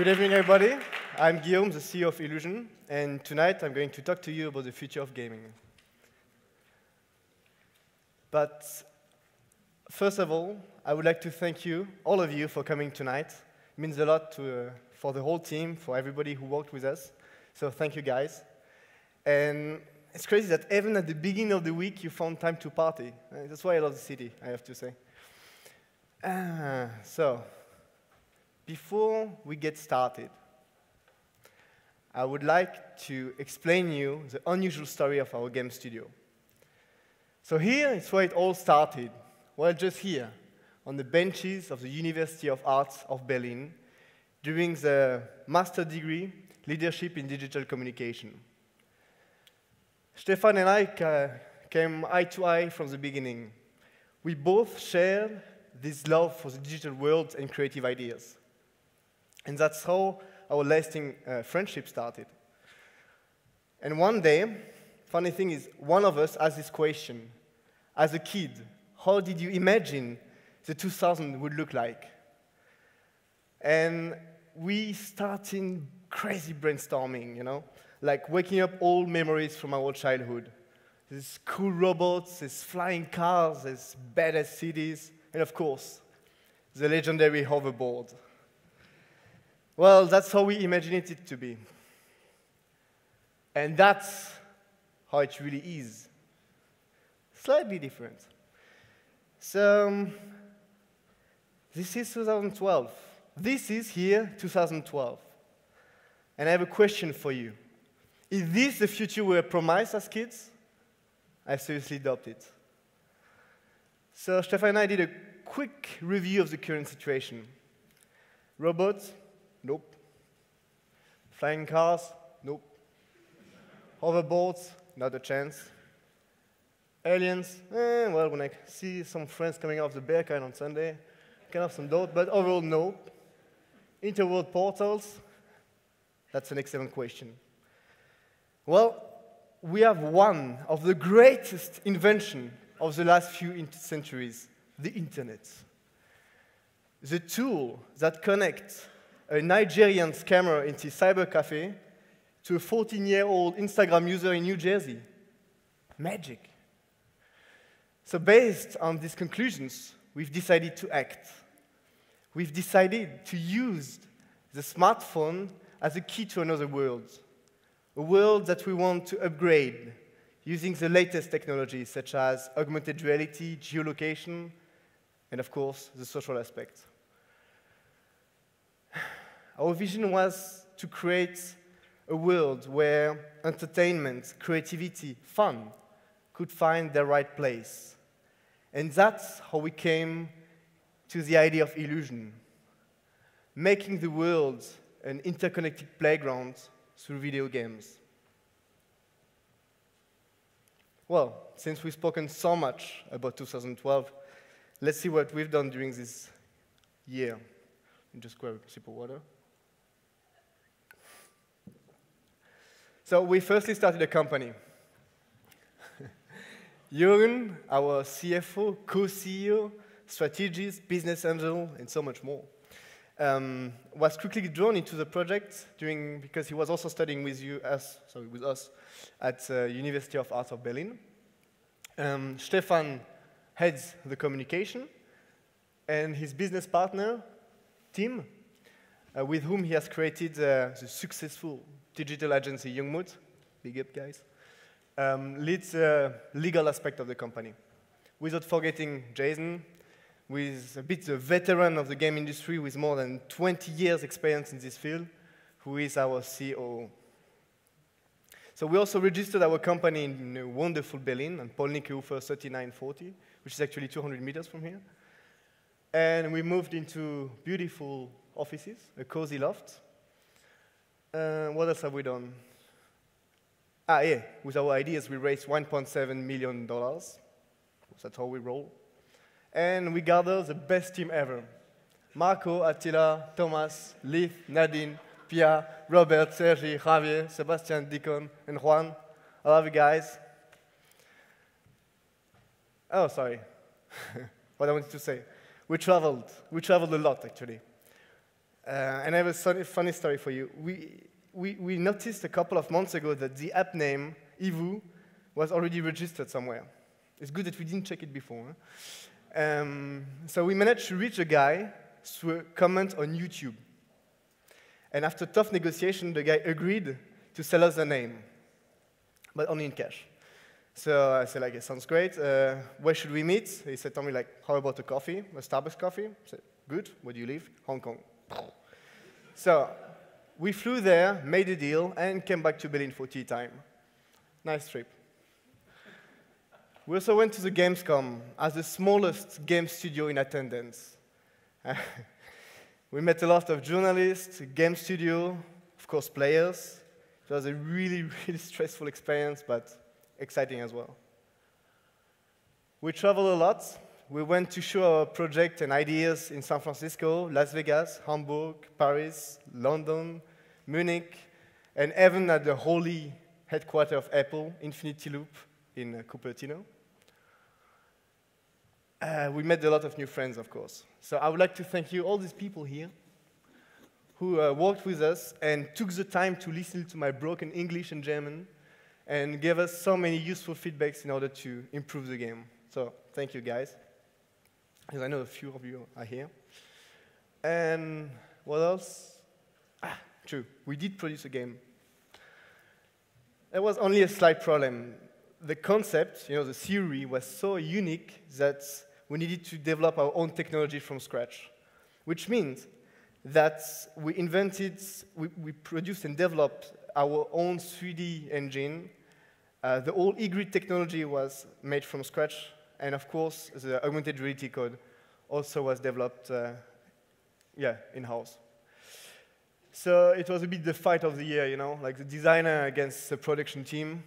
Good evening, everybody. I'm Guillaume, the CEO of eeelusion, and tonight I'm going to talk to you about the future of gaming. But first of all, I would like to thank you, all of you, for coming tonight. It means a lot for the whole team, for everybody who worked with us. So thank you, guys. And it's crazy that even at the beginning of the week, you found time to party. That's why I love the city, I have to say. So, before we get started, I would like to explain you the unusual story of our game studio. So here is where it all started. Well, just here, on the benches of the University of Arts of Berlin, during the master degree, Leadership in Digital Communication. Stefan and I came eye to eye from the beginning. We both shared this love for the digital world and creative ideas. And that's how our lasting friendship started. And one day, funny thing is, one of us asked this question. As a kid, how did you imagine the 2000 would look like? And we started crazy brainstorming, you know? Like waking up old memories from our childhood. These cool robots, these flying cars, these badass cities, and of course, the legendary hoverboard. Well, that's how we imagined it to be. And that's how it really is. Slightly different. So, this is 2012. This is here 2012. And I have a question for you. Is this the future we were promised as kids? I seriously doubt it. So Stefan and I did a quick review of the current situation. Robots? Nope. Flying cars? Nope. Hoverboards? Not a chance. Aliens? Well, when I see some friends coming off the bear kind on Sunday, I can have some doubt, but overall, no. Interworld portals? That's an excellent question. Well, we have one of the greatest inventions of the last few centuries, the internet. The tool that connects a Nigerian scammer in his cyber cafe to a 14-year-old Instagram user in New Jersey. Magic. So based on these conclusions, we've decided to act. We've decided to use the smartphone as a key to another world. A world that we want to upgrade using the latest technologies such as augmented reality, geolocation, and of course, the social aspect. Our vision was to create a world where entertainment, creativity, fun could find their right place. And that's how we came to the idea of eeelusion, making the world an interconnected playground through video games. Well, since we've spoken so much about 2012, let's see what we've done during this year. Just grab a sip of water. So we firstly started a company. Jürgen, our CFO, co-CEO, strategist, business angel, and so much more, was quickly drawn into the project because he was also studying with us at University of Arts of Berlin. Stefan heads the communication, and his business partner, Tim, with whom he has created the successful digital agency Youngmood, big up guys, leads the legal aspect of the company. Without forgetting Jason, with a bit of a veteran of the game industry with more than 20 years experience in this field, who is our COO. So we also registered our company in wonderful Berlin, on Polnickeufer 3940, which is actually 200 meters from here. And we moved into beautiful offices, a cozy loft. What else have we done? Yeah, with our ideas, we raised $1.7 million. That's how we roll. And we gather the best team ever. Marco, Attila, Thomas, Leith, Nadine, Pia, Robert, Sergi, Javier, Sebastian, Deacon, and Juan. I love you guys. Oh, sorry. What I wanted to say. We traveled a lot, actually. And I have a funny story for you. We noticed a couple of months ago that the app name, eevoo, was already registered somewhere. It's good that we didn't check it before. Huh? So we managed to reach a guy through a comment on YouTube. And after tough negotiation, the guy agreed to sell us the name, but only in cash. So I said, like, it sounds great. Where should we meet? He said to me, like, how about a coffee, a Starbucks coffee? I said, good. Where do you live? Hong Kong. So we flew there, made a deal, and came back to Berlin for tea time. Nice trip. We also went to the Gamescom as the smallest game studio in attendance. We met a lot of journalists, game studio, of course, players. It was a really, really stressful experience, but exciting as well. We traveled a lot. We went to show our project and ideas in San Francisco, Las Vegas, Hamburg, Paris, London, Munich, and even at the holy headquarters of Apple, Infinity Loop in Cupertino. We met a lot of new friends, of course. So I would like to thank you, all these people here, who worked with us and took the time to listen to my broken English and German and gave us so many useful feedbacks in order to improve the game. So thank you, guys. Because I know a few of you are here. And what else? True, we did produce a game. There was only a slight problem. The concept, the theory, was so unique that we needed to develop our own technology from scratch, which means that we produced and developed our own 3D engine. The whole eGrid technology was made from scratch, and of course, the augmented reality code also was developed, in-house. So it was a bit the fight of the year, like the designer against the production team.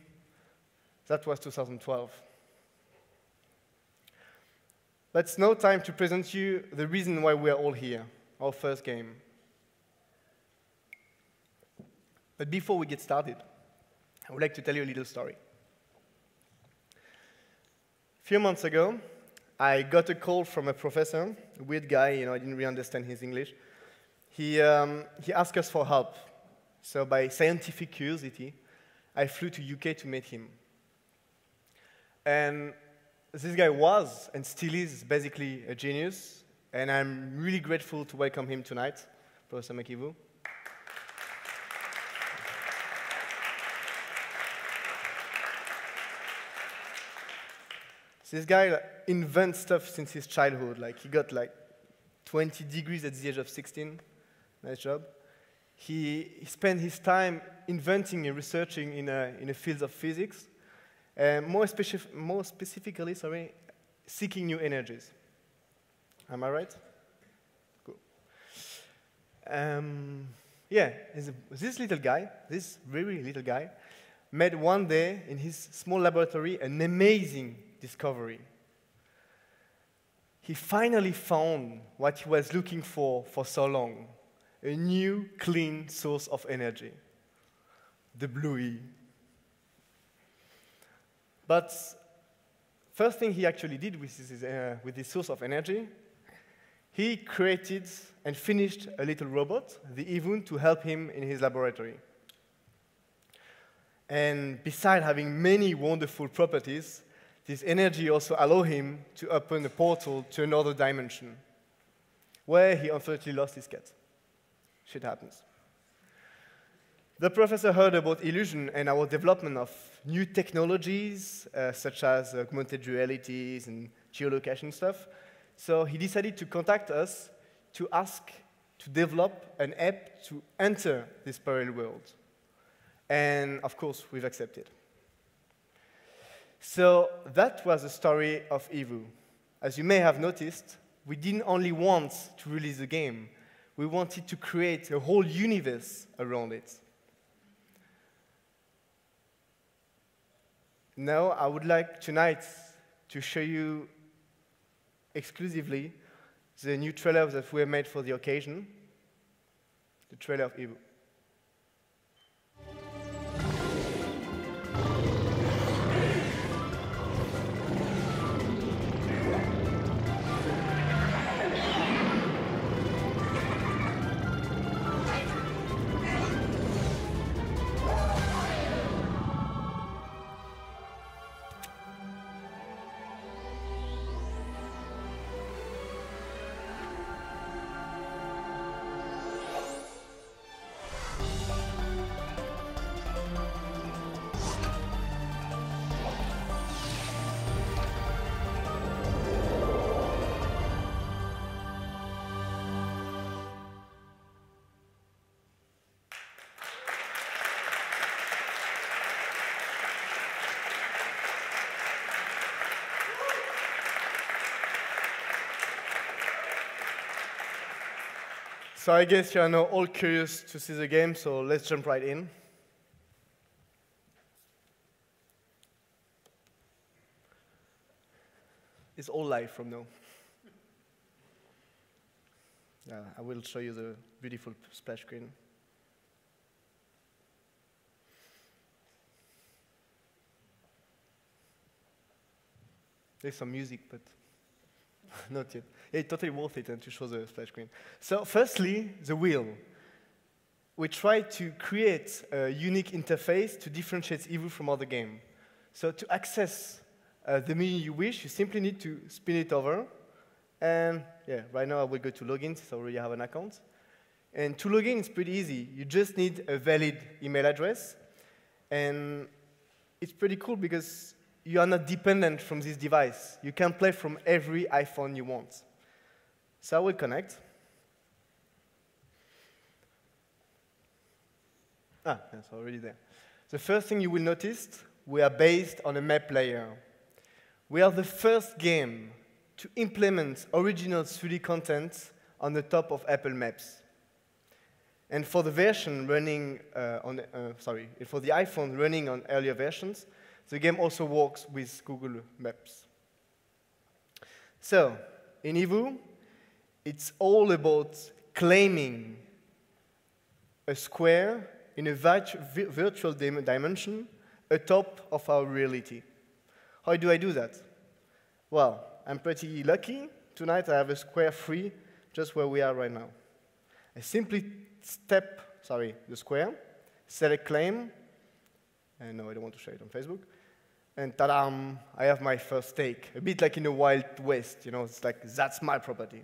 That was 2012. But it's now time to present you the reason why we are all here, our first game. But before we get started, I would like to tell you a little story. A few months ago, I got a call from a professor, a weird guy, I didn't really understand his English. He asked us for help. So by scientific curiosity, I flew to UK to meet him. And this guy was, and still is, basically a genius, and I'm really grateful to welcome him tonight, Professor eevoo. This guy invents stuff since his childhood. Like, he got 20 degrees at the age of 16. Nice job. He spent his time inventing and researching in the fields of physics, and more specifically, seeking new energies. Am I right? Cool. This little guy, this very little guy, made one day in his small laboratory an amazing discovery. He finally found what he was looking for so long, a new, clean source of energy, the blue E. But first thing he actually did with this source of energy, he created and finished a little robot, the eevoo, to help him in his laboratory. And besides having many wonderful properties, this energy also allowed him to open a portal to another dimension, where he unfortunately lost his cat. Shit happens. The professor heard about eelusion and our development of new technologies, such as augmented realities and geolocation stuff. So he decided to contact us to ask to develop an app to enter this parallel world. And of course, we've accepted. So that was the story of eevoo. As you may have noticed, we didn't only want to release the game, we wanted to create a whole universe around it. Now, I would like tonight to show you exclusively the new trailer that we have made for the occasion, the trailer of eevoo. So I guess you are now all curious to see the game, so let's jump right in. It's all live from now. I will show you the beautiful splash screen. There's some music, but not yet. Yeah, it's totally worth it to show the splash screen. So firstly, the wheel. We try to create a unique interface to differentiate eevoo from other games. So to access the menu you wish, you simply need to spin it over. And yeah, right now I will go to login, since I already have an account. And to log in, it's pretty easy. You just need a valid email address. And it's pretty cool because you are not dependent from this device. You can play from every iPhone you want. So I will connect. It's already there. The first thing you will notice, we are based on a map layer. We are the first game to implement original 3D content on the top of Apple Maps. And for the version running for the iPhone running on earlier versions, the game also works with Google Maps. So, in eevoo, it's all about claiming a square in a virtual dimension atop of our reality. How do I do that? Well, I'm pretty lucky. Tonight I have a square free just where we are right now. I simply the square, select claim, and no, I don't want to share it on Facebook. And ta-da! I have my first stake. A bit like in the Wild West, you know, it's like, that's my property.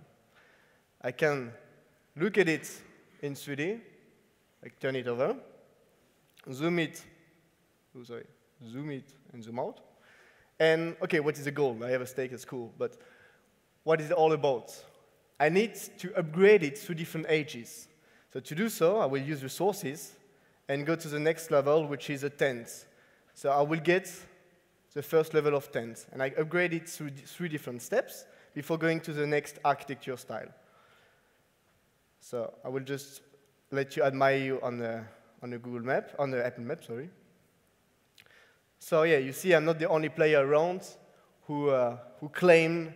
I can look at it in 3D, like turn it over, zoom it and zoom out. And okay, what is the goal? I have a stake, that's cool, but what is it all about? I need to upgrade it through different ages. So to do so, I will use resources and go to the next level, which is a tent. So I will get the first level of tent, and I upgrade it through 3 different steps before going to the next architecture style. So I will just let you admire you on the Google Map, on the Apple Map, sorry. So yeah, you see I'm not the only player around who claim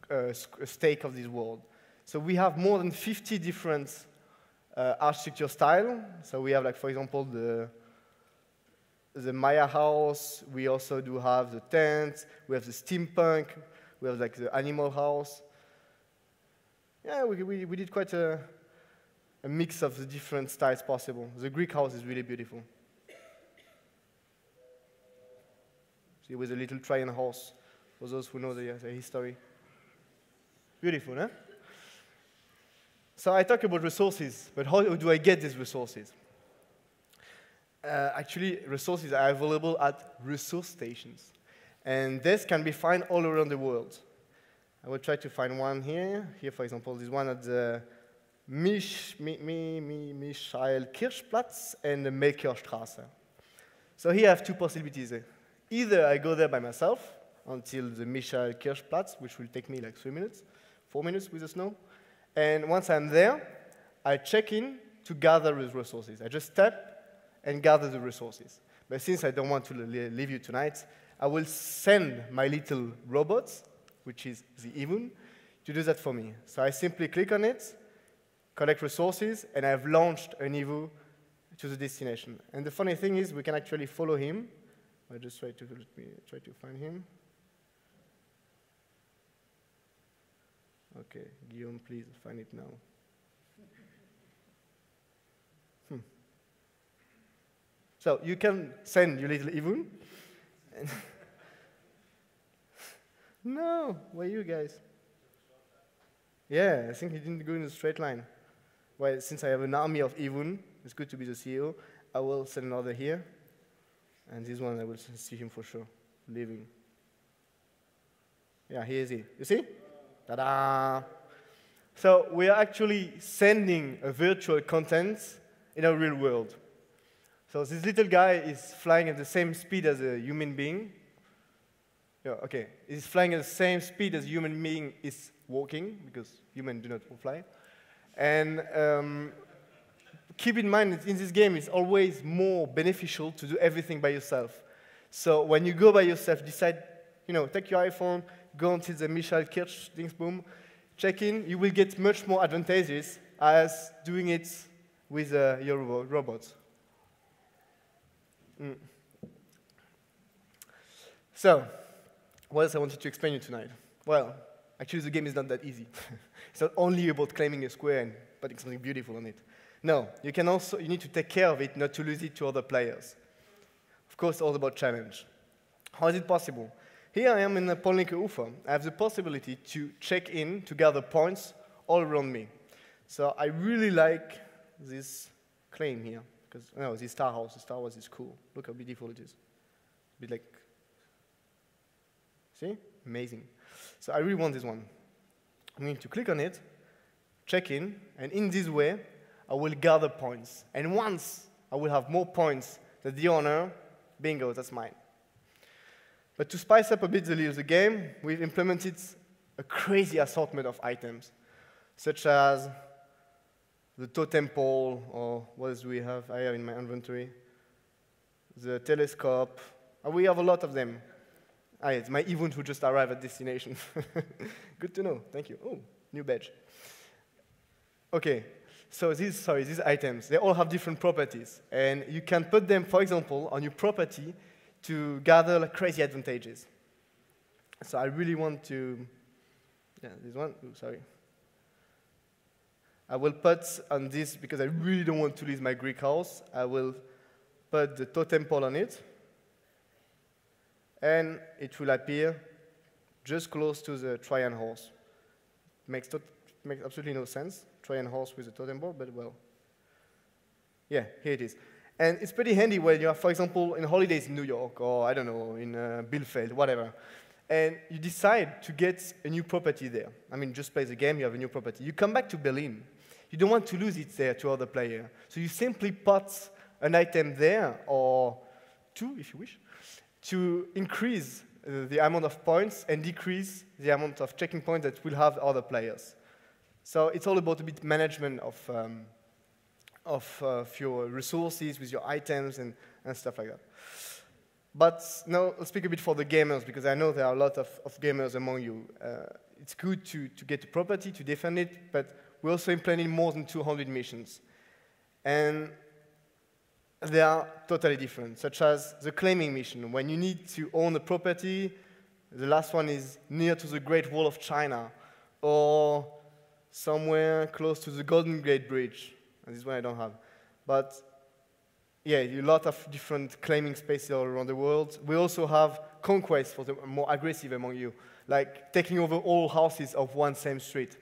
a stake of this world. So we have more than 50 different architecture style. So we have, like, for example, the Maya house. We also do have the tent. We have the steampunk. We have, like, the animal house. Yeah, we did quite a mix of the different styles possible. The Greek house is really beautiful. See, with a little Trojan horse, for those who know the history. Beautiful, huh? So I talk about resources, but how do I get these resources? Actually, resources are available at resource stations. And this can be found all around the world. I will try to find one here. Here, for example, this one at the Michael-Kirchplatz and the Melchiorstraße. So here I have 2 possibilities. Either I go there by myself until the Michael-Kirchplatz, which will take me like 3 minutes, 4 minutes with the snow. And once I'm there, I check in to gather the resources. I just tap and gather the resources. But since I don't want to leave you tonight, I will send my little robot, which is the eevoo, to do that for me. So I simply click on it, collect resources, and I've launched an eevoo to the destination. And the funny thing is, we can actually follow him. I just try to find him. Okay, Guillaume, please find it now. So you can send your little eevoo. No, where are you guys? Yeah, I think he didn't go in a straight line. Well, since I have an army of eevoo, it's good to be the CEO, I will send another here. And this one, I will see him for sure, leaving. Yeah, here is he. You see? Ta-da! So we are actually sending a virtual content in a real world. So this little guy is flying at the same speed as a human being. Yeah, okay. He's flying at the same speed as a human being is walking, because humans do not fly. And keep in mind that in this game, it's always more beneficial to do everything by yourself. So when you go by yourself, decide, take your iPhone, go until the Michael Kirch things, boom, check in, you will get much more advantages as doing it with your robot. So, what else I wanted to explain you tonight? Well, actually the game is not that easy. It's not only about claiming a square and putting something beautiful on it. No, you need to take care of it, not to lose it to other players. Of course, it's all about challenge. How is it possible? Here I am in a Polylinker UFO. I have the possibility to check in, to gather points all around me. So I really like this claim here, because this star house, the Star Wars is cool. Look how beautiful it is. A bit like, see? Amazing. So I really want this one. I'm going to click on it, check in, and in this way, I will gather points. And once I will have more points than the owner, bingo, that's mine. But to spice up a bit the game, we've implemented a crazy assortment of items, such as the totem pole, or what else do we have? I have in my inventory. The telescope. We have a lot of them. It's my eevoo who just arrived at destination. Good to know. Thank you. Oh, new badge. Okay. So these items, they all have different properties. And you can put them, for example, on your property to gather crazy advantages. So I really want to, this one, sorry. I will put on this, because I really don't want to lose my Greek house, I will put the totem pole on it, and it will appear just close to the Trojan horse. Makes absolutely no sense, Trojan horse with a totem pole, but well. Yeah, here it is. And it's pretty handy when you are, for example, in holidays in New York, or I don't know, in Bielefeld, whatever. And you decide to get a new property there. I mean, just play the game, you have a new property. You come back to Berlin. You don't want to lose it there to other player. So you simply put an item there, or two, if you wish, to increase the amount of points and decrease the amount of checking points that will have other players. So it's all about a bit management of your resources with your items and stuff like that. But now let's speak a bit for the gamers, because I know there are a lot of gamers among you. It's good to get a property, to defend it, but we're also implementing more than 200 missions. And they are totally different, such as the claiming mission. When you need to own a property, the last one is near to the Great Wall of China, or somewhere close to the Golden Gate Bridge. And this one I don't have. But yeah, a lot of different claiming spaces all around the world. We also have conquests for the more aggressive among you, like taking over all houses of one same street.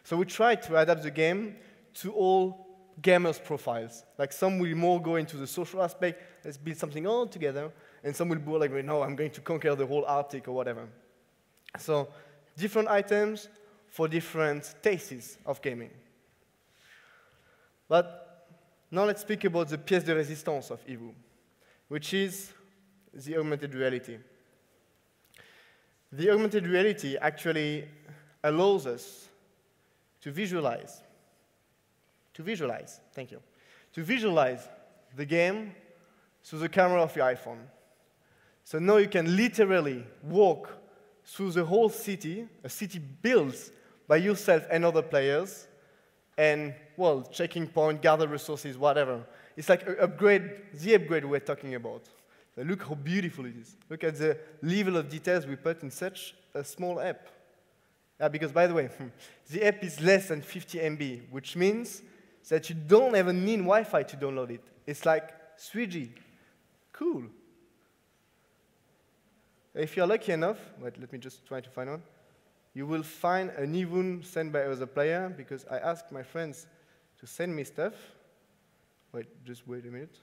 So we try to adapt the game to all gamers' profiles. Like some will more go into the social aspect, let's build something all together, and some will be like, no, I'm going to conquer the whole Arctic or whatever. So different items for different tastes of gaming. But now let's speak about the pièce de résistance of eevoo, which is the augmented reality. The augmented reality actually allows us to visualize, thank you, to visualize the game through the camera of your iPhone. So now you can literally walk through the whole city, a city built by yourself and other players, and, well, checking point, gather resources, whatever. It's like the upgrade we're talking about. So look how beautiful it is. Look at the level of details we put in such a small app. Because, by the way, the app is less than 50 MB, which means that you don't even need Wi-Fi to download it. It's like 3G. Cool. If you're lucky enough, wait, let me just try to find one. You will find an eevoo sent by other player, because I asked my friends to send me stuff. Just wait a minute.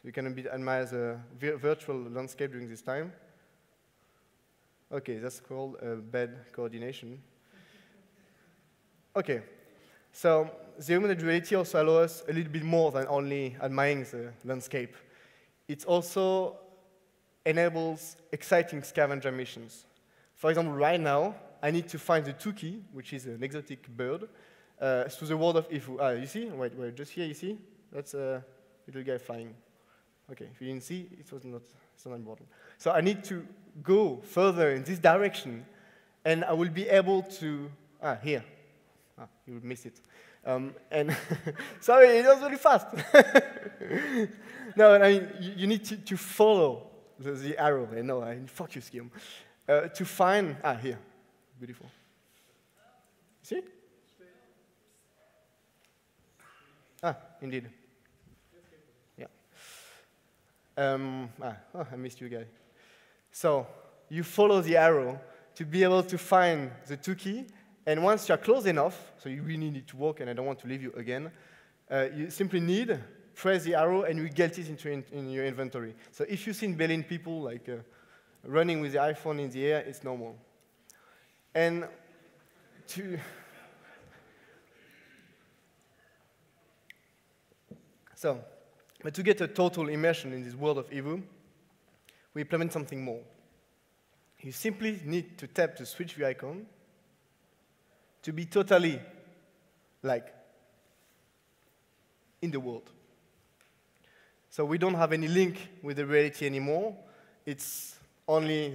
So you can a bit admire the virtual landscape during this time. Okay, that's called bad coordination. Okay, so the augmented reality also allows us a little bit more than only admiring the landscape. It also enables exciting scavenger missions. For example, right now, I need to find the tukey, which is an exotic bird, to the world of eevoo. Ah, you see? Wait, just here, you see? That's a little guy flying. Okay, if you didn't see, it's not important. So I need to go further in this direction, and I will be able to, here. You will miss it. And sorry, it was really fast. No, I mean, you need to follow the arrow. No, I focus, Guillaume. To find, here, beautiful. See? Indeed. Yeah. I missed you guys. So you follow the arrow to be able to find the tukey, and once you're close enough, so you really need to walk, and I don't want to leave you again, you simply press the arrow, and you get it in your inventory. So if you've seen Berlin people like running with the iPhone in the air, it's normal. And but to get a total immersion in this world of eevoo, we implement something more. You simply need to tap the switch view icon to be totally like in the world. So we don't have any link with the reality anymore. It's only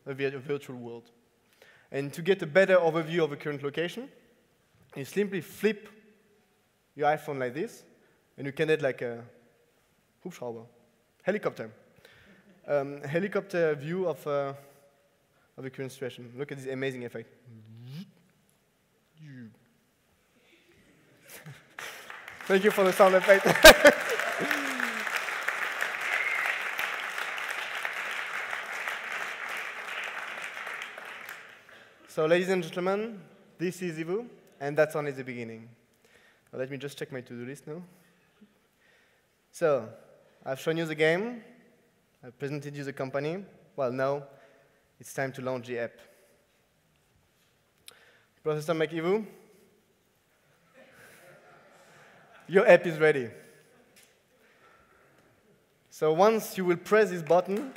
a virtual world. And to get a better overview of the current location, you simply flip your iPhone like this, and you can add like a Hubschrauber, helicopter view of the current situation. Look at this amazing effect. Thank you for the sound effect. So, ladies and gentlemen, this is eevoo, and that's only the beginning. Now, let me just check my to-do list now. So, I've shown you the game. I've presented you the company. Well, now it's time to launch the app. Professor McEvoo, your app is ready. So once you will press this button,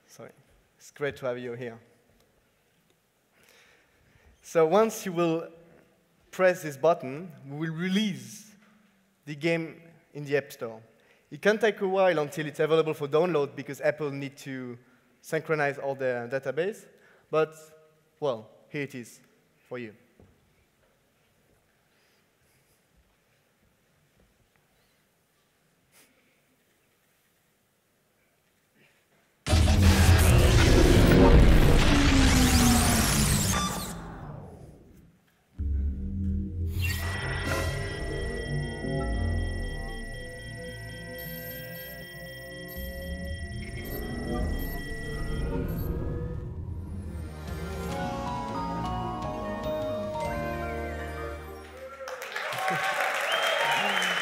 sorry, it's great to have you here. So once you will press this button, we will release the game in the App Store. It can take a while until it's available for download because Apple needs to synchronize all their database. But, well, here it is for you.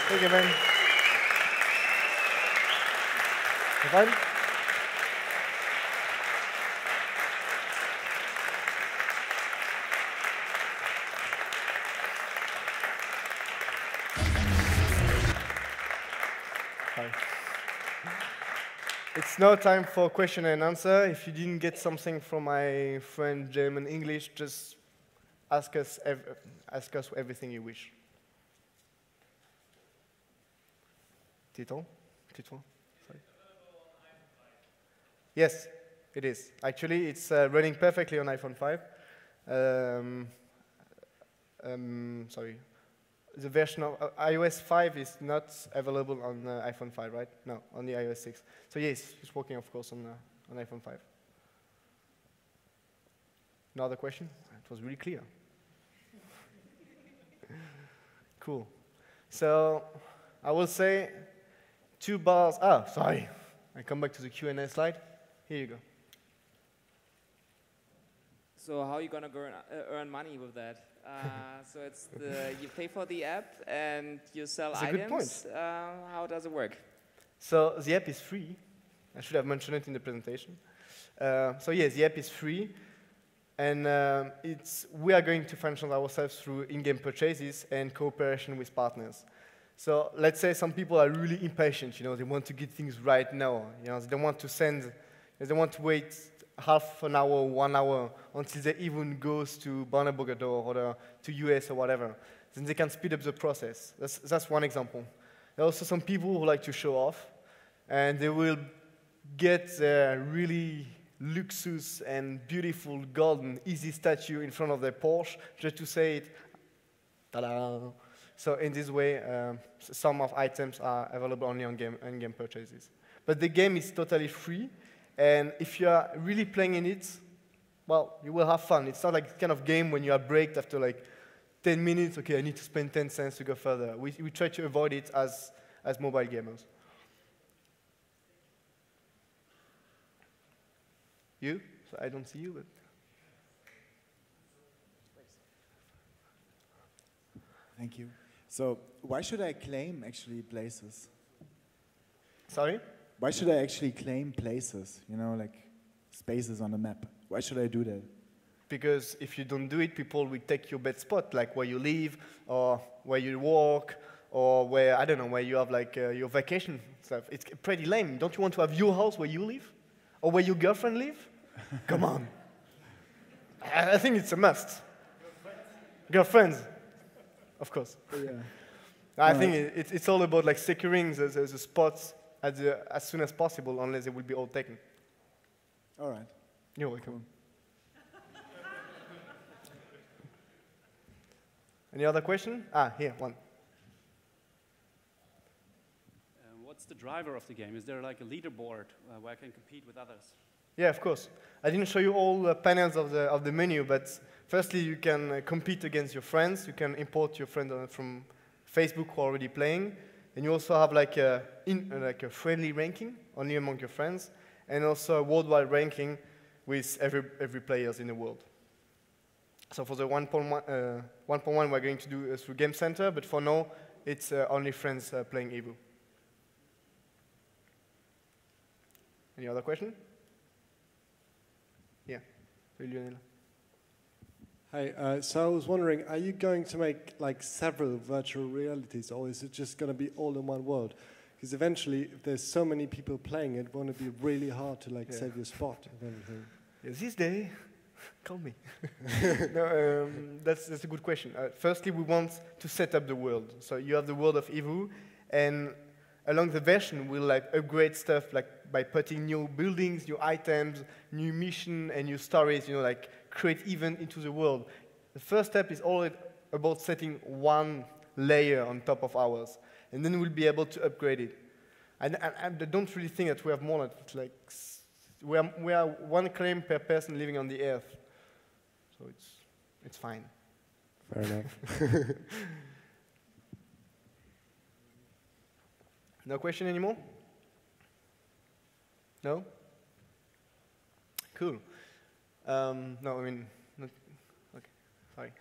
Thank you, man. You fine? Hi. It's now time for question and answer. If you didn't get something from my friend German English, just ask us everything you wish. Title? Sorry. Yes, it is. Actually, it's running perfectly on iPhone 5. Sorry. The version of iOS 5 is not available on iPhone 5, right? No, only iOS 6. So yes, it's working, of course, on iPhone 5. Another question? It was really clear. Cool. So I will say 2 bars. Sorry. I come back to the Q&A slide. Here you go. So how are you going to earn money with that? So it's you pay for the app and you sell That's items. a good point. How does it work? So the app is free. I should have mentioned it in the presentation. So yes, the app is free. And we are going to finance ourselves through in-game purchases and cooperation with partners. So let's say some people are really impatient, they want to get things right now. They don't want to wait half an hour, 1 hour until they even goes to Barnabogador or to US or whatever. Then they can speed up the process. That's one example. There are also some people who like to show off, and they will get their really luxurious and beautiful golden easy statue in front of their Porsche just to say it. Ta-da! So in this way, some of items are available only on in-game purchases. But the game is totally free, and if you are really playing in it, well, you will have fun. It's not like the kind of game when you are braked after like 10 minutes, okay, I need to spend 10 cents to go further. We try to avoid it as mobile gamers. You? So I don't see you, but... Thank you. So why should I claim actually places? Sorry? Why should I actually claim places, like spaces on the map? Why should I do that? Because if you don't do it, people will take your bad spot, like where you live, or where you work, or where, I don't know, where you have like your vacation stuff. It's pretty lame. Don't you want to have your house where you live? Or where your girlfriend live? Come on. I think it's a must. Girlfriends. Of course. Yeah. I think it's all about like securing the spots as soon as possible, unless they will be all taken. All right. You're welcome. Any other question? Here, one. What's the driver of the game? Is there like a leaderboard where I can compete with others? Yeah, of course. I didn't show you all the panels of the menu, but firstly, you can compete against your friends. You can import your friends from Facebook who are already playing. And you also have like a friendly ranking, only among your friends, and also a worldwide ranking with every players in the world. So for the 1.1, we're going to do through Game Center, but for now, it's only friends playing eevoo. Any other question? Yeah, Lionel. Hi, so I was wondering, are you going to make like several virtual realities, or is it just going to be all in one world? Because eventually, if there's so many people playing it, won't it be really hard to like save your spot and everything? Yeah, this day, call me. No, that's a good question. Firstly, we want to set up the world. So you have the world of eevoo, and along the version, we'll like upgrade stuff like by putting new buildings, new items, new mission, and new stories. Like create event into the world. The first step is always about setting one layer on top of ours, and then we'll be able to upgrade it. And I don't really think that we have more than like we are one claim per person living on the earth, so it's fine. Fair enough. No question anymore? No? Cool. No, I mean, not, okay, sorry.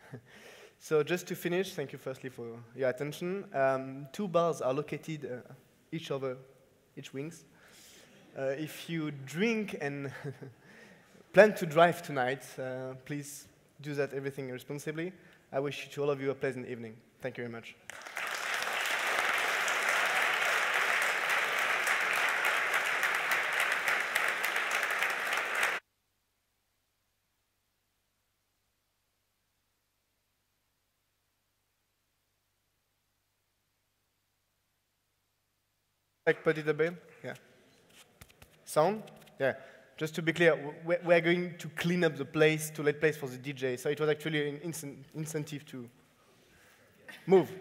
So just to finish, thank you firstly for your attention. 2 bars are located each wings. If you drink and plan to drive tonight, please do that everything responsibly. I wish to all of you a pleasant evening. Thank you very much. Like Petit Abel? Yeah. Sound? Yeah. Just to be clear, we're going to clean up the place, to let place for the DJ. So it was actually an incentive to move.